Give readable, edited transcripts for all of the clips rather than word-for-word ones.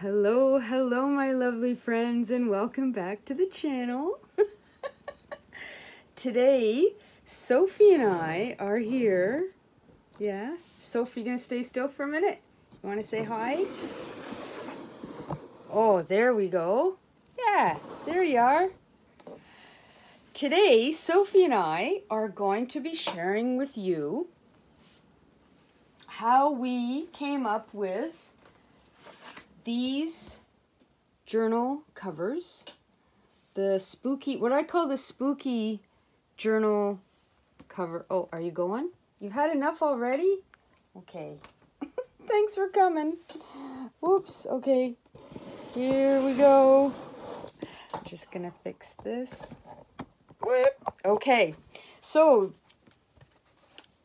Hello, hello my lovely friends, and welcome back to the channel. Today, Sophie and I are here. Yeah, Sophie, gonna stay still for a minute? You wanna say hi? Oh, there we go. Yeah, there you are. Today, Sophie and I are going to be sharing with you how we came up with these journal covers. The spooky, what I call the spooky journal cover. Oh, are you going? You've had enough already? Okay. Thanks for coming. Whoops, okay. Here we go. Just gonna fix this. Okay, so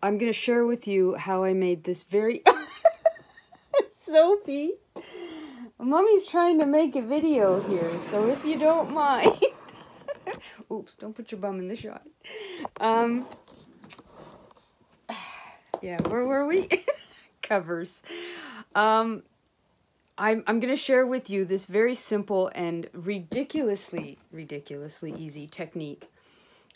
I'm gonna share with you how I made this very... Sophie, Mommy's trying to make a video here, so if you don't mind... Oops, don't put your bum in the shot. Yeah, where were we? Covers. I'm going to share with you this very simple and ridiculously easy technique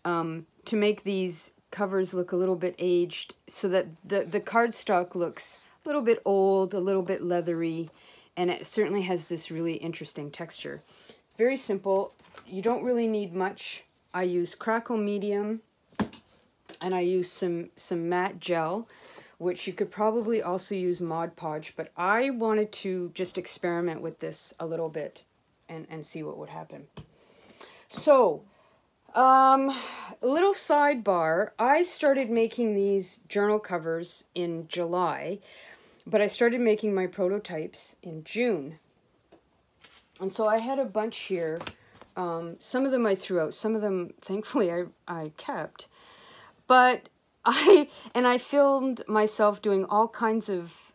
to make these covers look a little bit aged, so that the cardstock looks a little bit old, a little bit leathery, and it certainly has this really interesting texture. It's very simple. You don't really need much. I use Crackle medium, and I use some matte gel, which you could probably also use Mod Podge, but I wanted to just experiment with this a little bit and see what would happen. So, a little sidebar, I started making these journal covers in July, but I started making my prototypes in June. And so I had a bunch here. Some of them I threw out, some of them, thankfully, I kept. But I filmed myself doing all kinds of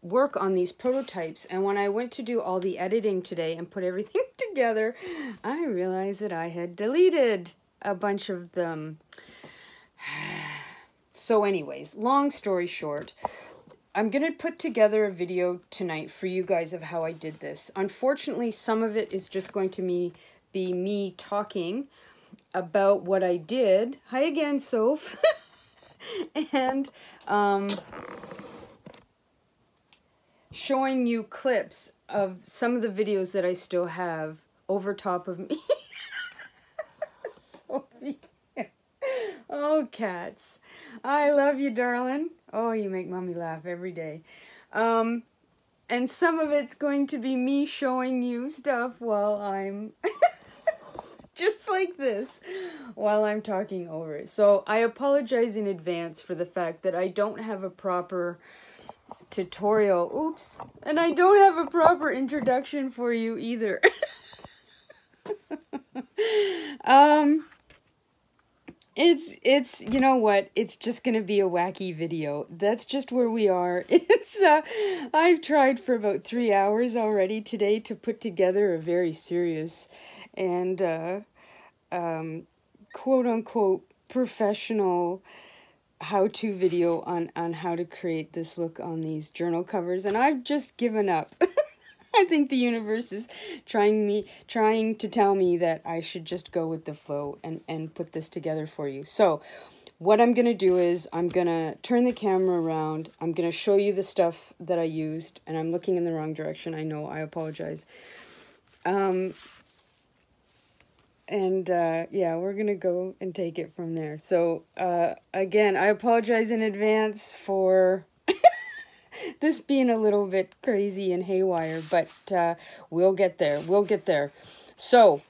work on these prototypes, and when I went to do all the editing today and put everything together, I realized that I had deleted a bunch of them. So anyways, long story short, I'm going to put together a video tonight for you guys of how I did this. Unfortunately, some of it is just going to be me talking about what I did. Hi again, Soph. And showing you clips of some of the videos that I still have over top of me. Sophie. Oh, cats. I love you, darling. Oh, you make Mommy laugh every day. And some of it's going to be me showing you stuff while I'm... just like this, while I'm talking over it. So I apologize in advance for the fact that I don't have a proper tutorial. Oops. And I don't have a proper introduction for you either. It's you know what? It's just going to be a wacky video. That's just where we are. It's I've tried for about 3 hours already today to put together a very serious and quote-unquote professional how-to video on how to create this look on these journal covers, and I've just given up. I think the universe is trying to tell me that I should just go with the flow and put this together for you. So what I'm going to do is I'm going to turn the camera around. I'm going to show you the stuff that I used, and I'm looking in the wrong direction. I know, I apologize. Yeah, we're gonna go and take it from there. So, again, I apologize in advance for this being a little bit crazy and haywire, but we'll get there. We'll get there. So,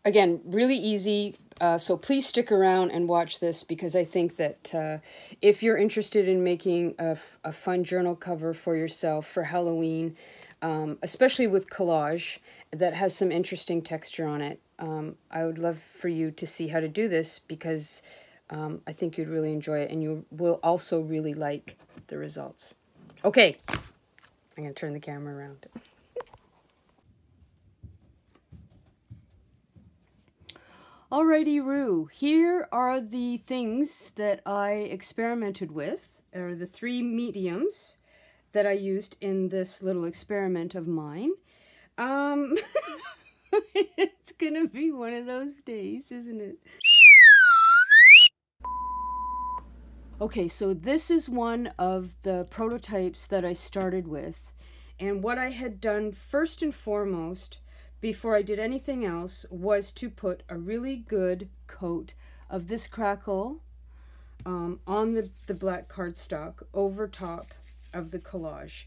again, really easy. So please stick around and watch this, because I think that if you're interested in making a fun journal cover for yourself for Halloween, especially with collage that has some interesting texture on it, I would love for you to see how to do this, because I think you'd really enjoy it, and you will also really like the results. Okay, I'm going to turn the camera around. Alrighty-roo, here are the things that I experimented with, or the 3 mediums that I used in this little experiment of mine. It's gonna be one of those days, isn't it? Okay, so this is one of the prototypes that I started with. And what I had done first and foremost, before I did anything else, was to put a really good coat of this Crackle on the black cardstock over top of the collage.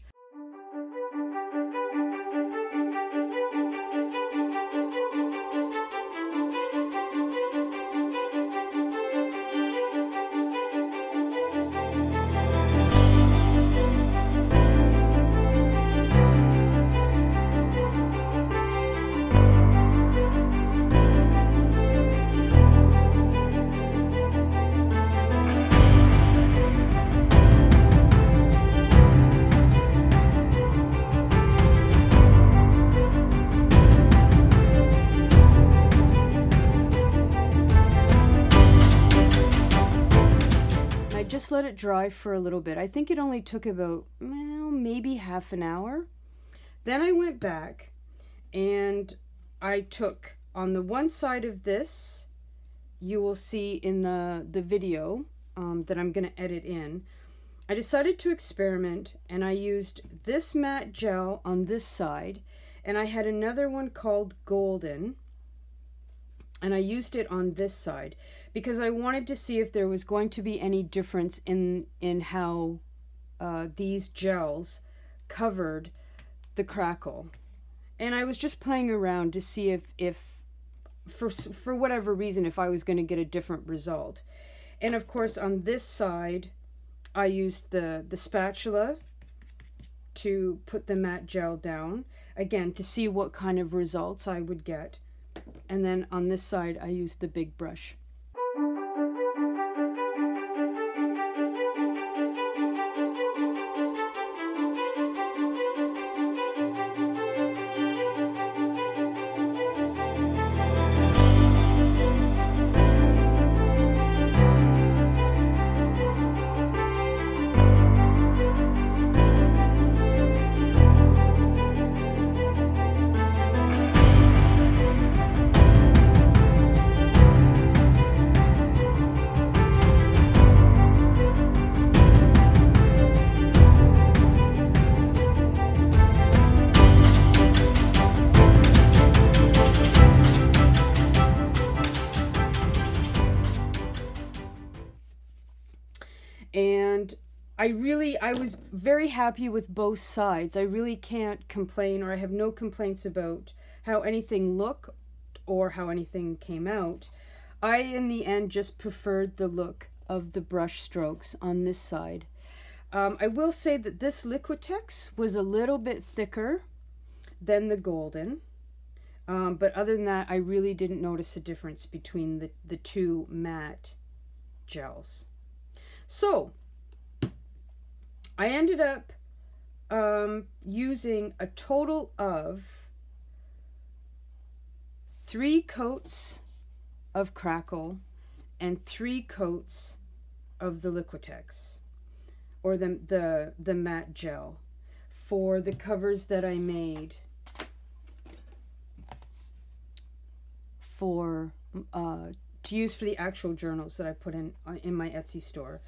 Just let it dry for a little bit. I think it only took about, well, maybe half an hour. Then I went back and I took on the one side of this, you will see in the video that I'm going to edit in, I decided to experiment and I used this matte gel on this side and I had another one called Golden. And I used it on this side because I wanted to see if there was going to be any difference in how these gels covered the Crackle. And I was just playing around to see if for whatever reason, if I was going to get a different result. And of course, on this side, I used the spatula to put the matte gel down, again, to see what kind of results I would get. And then on this side, I used the big brush. And I was very happy with both sides. I really can't complain, or I have no complaints about how anything looked or how anything came out. I, in the end, just preferred the look of the brush strokes on this side. I will say that this Liquitex was a little bit thicker than the Golden. But other than that, I really didn't notice a difference between the two matte gels. So, I ended up using a total of 3 coats of Crackle and 3 coats of the Liquitex, or the matte gel, for the covers that I made for to use for the actual journals that I put in my Etsy store.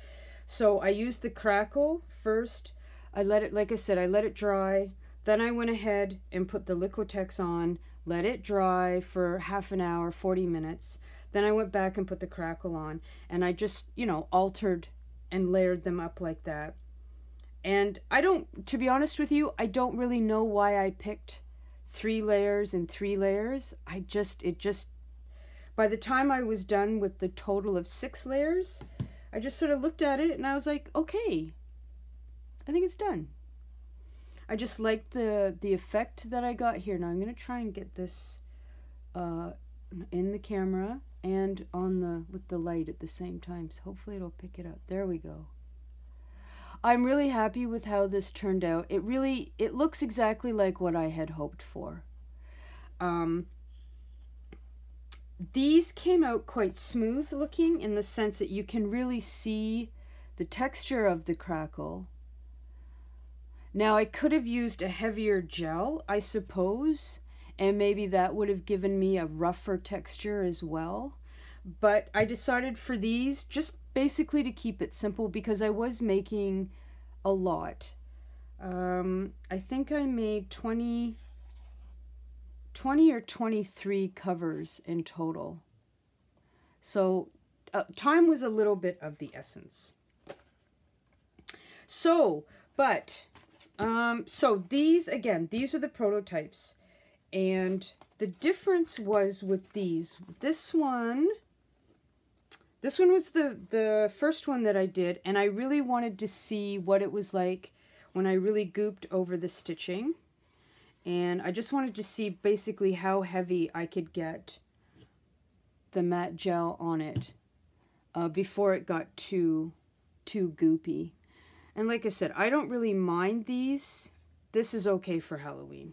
So I used the Crackle first. I let it, like I said, I let it dry. Then I went ahead and put the Liquitex on, let it dry for half an hour, 40 minutes. Then I went back and put the Crackle on, and I just, you know, altered and layered them up like that. And I don't, to be honest with you, I don't really know why I picked 3 layers and 3 layers. By the time I was done with the total of 6 layers, I just sort of looked at it and I was like, okay, I think it's done. I just liked the effect that I got here. Now I'm going to try and get this in the camera and on with the light at the same time. So hopefully it'll pick it up. There we go. I'm really happy with how this turned out. It looks exactly like what I had hoped for. These came out quite smooth looking, in the sense that you can really see the texture of the Crackle. Now I could have used a heavier gel, I suppose, and maybe that would have given me a rougher texture as well. But I decided for these just basically to keep it simple because I was making a lot. I think I made 20 or 23 covers in total. So time was a little bit of the essence. So these, again, these are the prototypes. And the difference was with these. This one was the first one that I did, and I really wanted to see what it was like when I really gooped over the stitching. And I just wanted to see basically how heavy I could get the matte gel on it before it got too goopy. And like I said, I don't really mind these. This is okay for Halloween.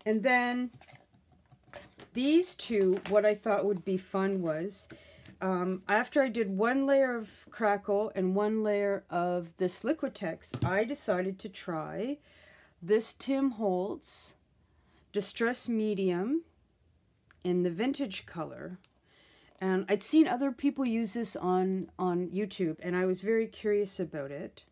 And then these two, what I thought would be fun was, after I did one layer of Crackle and one layer of this Liquitex, I decided to try this Tim Holtz Distress Medium in the vintage color. And I'd seen other people use this on YouTube, and I was very curious about it.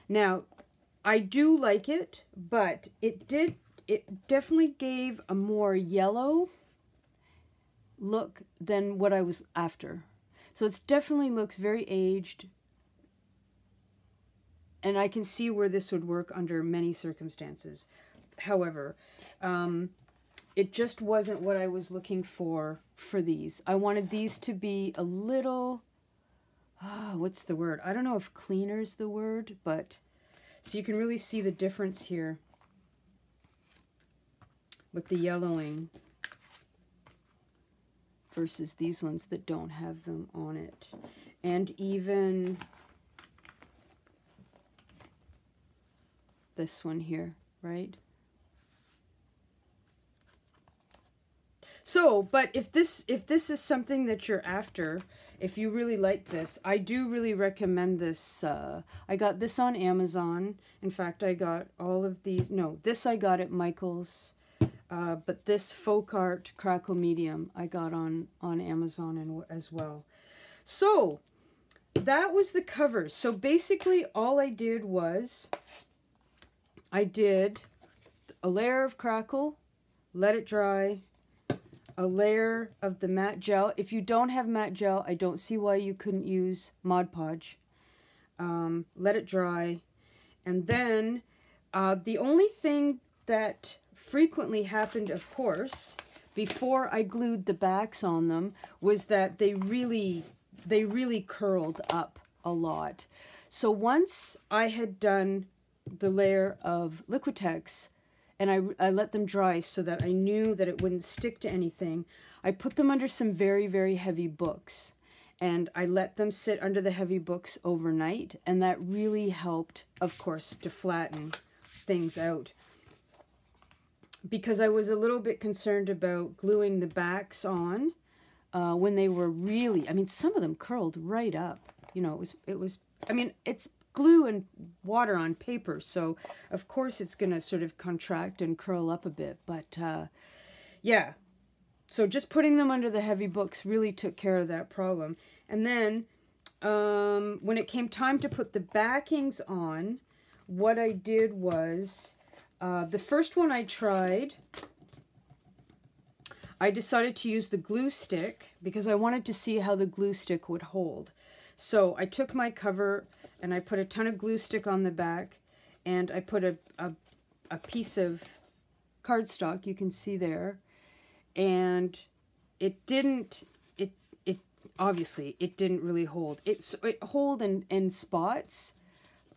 Now, I do like it, but it definitely gave a more yellow look than what I was after. So it definitely looks very aged, and I can see where this would work under many circumstances. However, it just wasn't what I was looking for these. I wanted these to be a little... what's the word? I don't know if cleaner's the word, but so you can really see the difference here with the yellowing versus these ones that don't have them on it. And even this one here, right? So, but if this is something that you're after, if you really like this, I do really recommend this. I got this on Amazon. In fact, I got all of these. No, this I got at Michael's. But this Folk Art Crackle Medium I got on Amazon as well. So, that was the covers. So basically all I did was, I did a layer of Crackle, let it dry, a layer of the matte gel. If you don't have matte gel, I don't see why you couldn't use Mod Podge. Let it dry. And then the only thing that frequently happened, of course, before I glued the backs on them, was that they really curled up a lot. So once I had done the layer of Liquitex, and I let them dry so that I knew that it wouldn't stick to anything, I put them under some very, very heavy books. And I let them sit under the heavy books overnight. And that really helped, of course, to flatten things out. Because I was a little bit concerned about gluing the backs on when they were really, I mean, some of them curled right up. You know, it was, I mean, it's glue and water on paper, so of course it's gonna sort of contract and curl up a bit, but yeah, so just putting them under the heavy books really took care of that problem. And then when it came time to put the backings on, what I did was, the first one I tried, I decided to use the glue stick because I wanted to see how the glue stick would hold. So I took my cover and I put a ton of glue stick on the back, and I put a piece of cardstock, you can see there, and it didn't, it obviously, it didn't really hold. It hold in spots,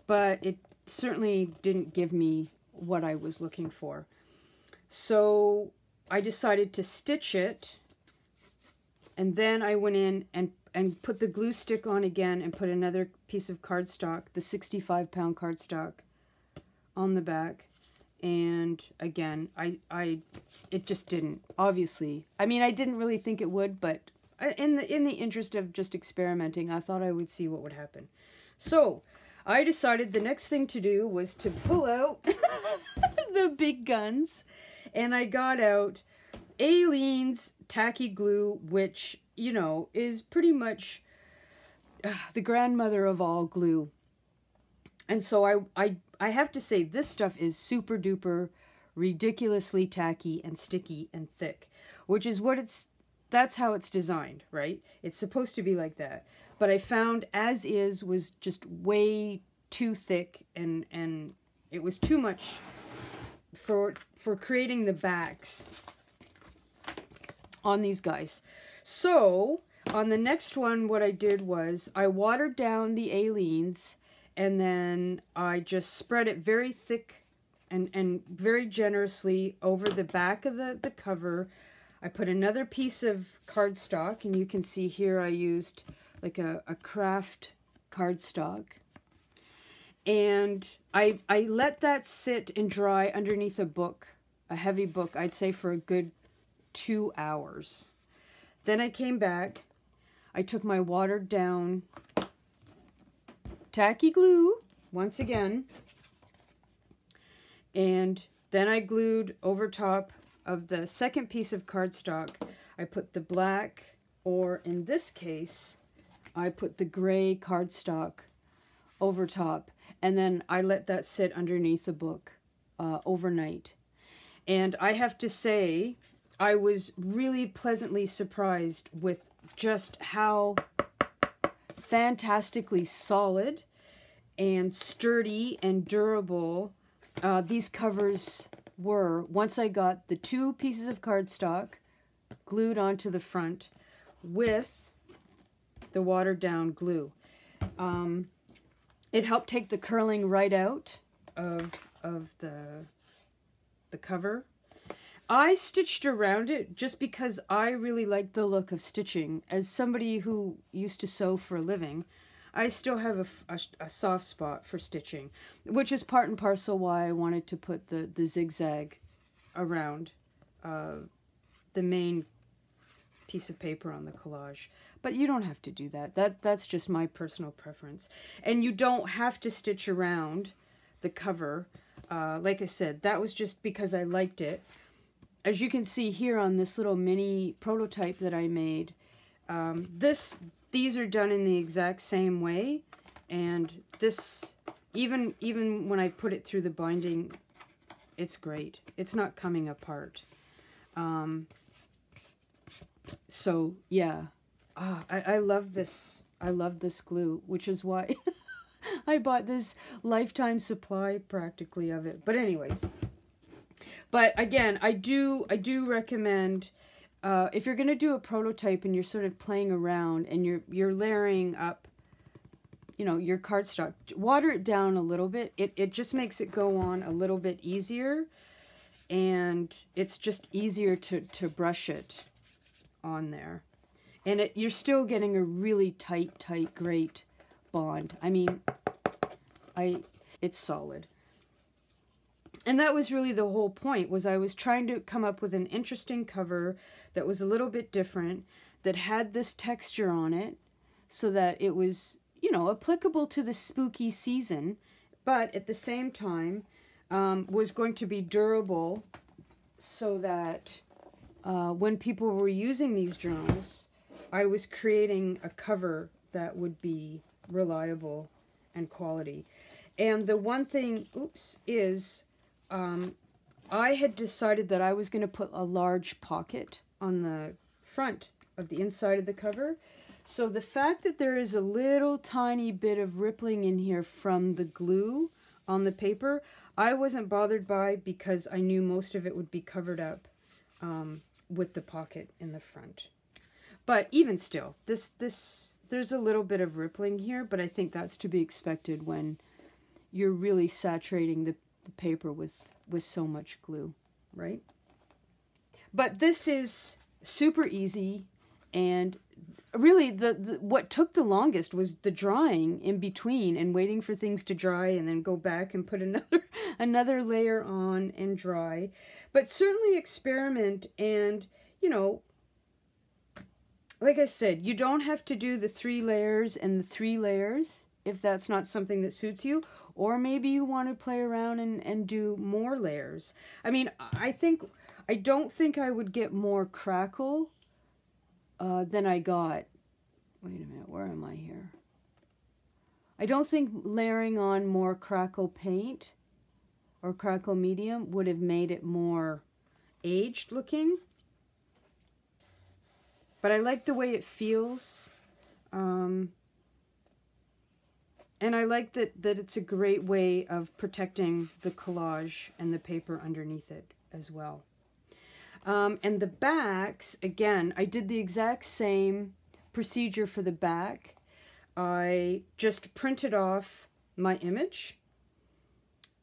but it certainly didn't give me what I was looking for. So I decided to stitch it, and then I went in and put the glue stick on again and put another piece of cardstock, the 65-pound cardstock, on the back. And again, it just didn't, obviously. I mean, I didn't really think it would, but in the interest of just experimenting, I thought I would see what would happen. So I decided the next thing to do was to pull out the big guns, and I got out Aleene's tacky glue, which, you know, is pretty much the grandmother of all glue. And so I have to say, this stuff is super duper ridiculously tacky and sticky and thick, which is what that's how it's designed, right? It's supposed to be like that. But I found as is was just way too thick, and it was too much for creating the backs on these guys. So on the next one, what I did was I watered down the Aleene's, and then I just spread it very thick and very generously over the back of the cover. I put another piece of cardstock, and you can see here I used like a craft cardstock. And I let that sit and dry underneath a book, a heavy book, I'd say for a good 2 hours. Then I came back, I took my watered down tacky glue once again, and then I glued over top of the second piece of cardstock. I put the black, or in this case, I put the gray cardstock over top, and then I let that sit underneath the book overnight. And I have to say, I was really pleasantly surprised with just how fantastically solid and sturdy and durable these covers were once I got the 2 pieces of cardstock glued onto the front with the watered down glue. It helped take the curling right out of the cover. I stitched around it just because I really like the look of stitching. As somebody who used to sew for a living, I still have a soft spot for stitching, which is part and parcel why I wanted to put the zigzag around the main piece of paper on the collage. But you don't have to do that. That's just my personal preference. And you don't have to stitch around the cover. Like I said, that was just because I liked it. As you can see here on this little mini prototype that I made, these are done in the exact same way, and this, even when I put it through the binding, it's great. It's not coming apart. So yeah, I love this. I love this glue, which is why I bought this lifetime supply practically of it. But anyways. But again, I do recommend, if you're going to do a prototype and you're sort of playing around and you're layering up, you know, your cardstock, water it down a little bit. It just makes it go on a little bit easier, and it's just easier to brush it on there. And you're still getting a really tight, great bond. I mean, it's solid. And that was really the whole point, was I was trying to come up with an interesting cover that was a little bit different, that had this texture on it, so that it was, you know, applicable to the spooky season, but at the same time was going to be durable, so that when people were using these journals, I was creating a cover that would be reliable and quality. And the one thing, is I had decided that I was going to put a large pocket on the front of the inside of the cover. So the fact that there is a little tiny bit of rippling in here from the glue on the paper, I wasn't bothered by, because I knew most of it would be covered up with the pocket in the front. But even still, there's a little bit of rippling here, but I think that's to be expected when you're really saturating the paper with so much glue, right? But this is super easy, and really what took the longest was the drying in between and waiting for things to dry and then go back and put another layer on and dry. But certainly experiment, and you know, like I said, you don't have to do the 3 layers and the 3 layers if that's not something that suits you, or maybe you want to play around and do more layers. I mean, I don't think I would get more Crackle than I got. Wait a minute, where am I here? I don't think layering on more Crackle paint or Crackle medium would have made it more aged looking. But I like the way it feels. And I like that it's a great way of protecting the collage and the paper underneath it as well. And the backs, again, I did the exact same procedure for the back. I just printed off my image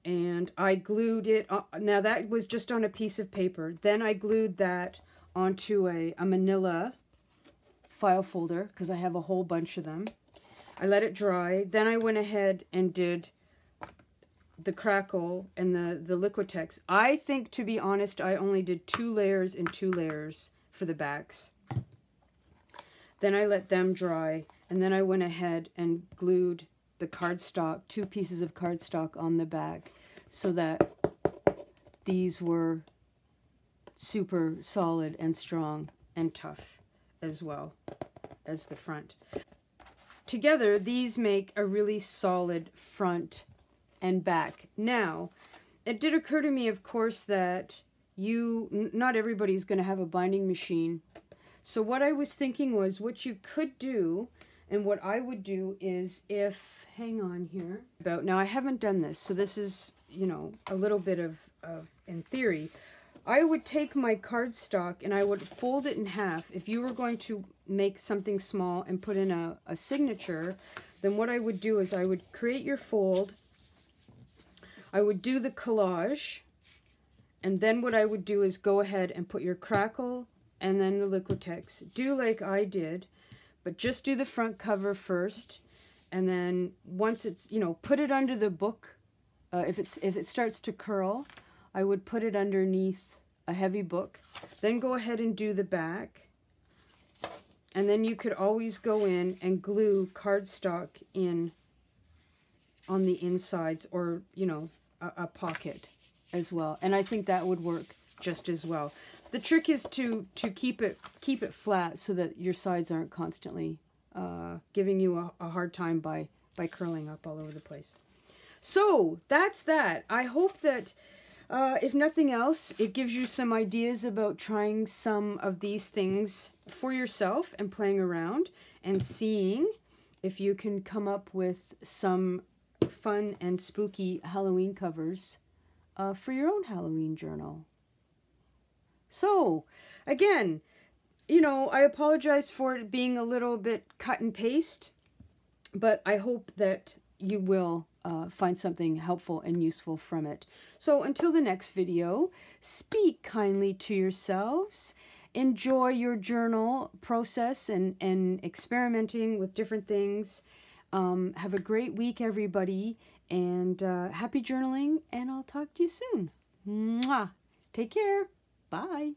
and I glued it. Now that was just on a piece of paper. Then I glued that onto a manila file folder because I have a whole bunch of them. I let it dry. Then I went ahead and did the Crackle and the Liquitex. I think, to be honest, I only did 2 layers and 2 layers for the backs. Then I let them dry, and then I went ahead and glued the cardstock, 2 pieces of cardstock on the back, so that these were super solid and strong and tough as well as the front. Together, these make a really solid front and back. Now, it did occur to me, of course, that not everybody's going to have a binding machine. So what I was thinking was, what you could do, and what I would do is, hang on here, now I haven't done this, so this is, you know, a little bit of in theory. I would take my cardstock and I would fold it in half. If you were going to make something small and put in a signature, then what I would do is I would create your fold, I would do the collage, and then what I would do is go ahead and put your Crackle and then the Liquitex. Do like I did, but just do the front cover first, and then once it's, you know, put it under the book. If it starts to curl, I would put it underneath a heavy book. Then go ahead and do the back. And then you could always go in and glue cardstock in on the insides, or, you know, a pocket as well. And I think that would work just as well. The trick is to keep it flat so that your sides aren't constantly giving you a hard time by curling up all over the place. So that's that. I hope that if nothing else, it gives you some ideas about trying some of these things for yourself and playing around and seeing if you can come up with some fun and spooky Halloween covers for your own Halloween journal. So, again, you know, I apologize for it being a little bit cut and paste, but I hope that you will find something helpful and useful from it. So until the next video, speak kindly to yourselves, enjoy your journal process and experimenting with different things. Have a great week, everybody, and happy journaling, and I'll talk to you soon. Mwah! Take care. Bye.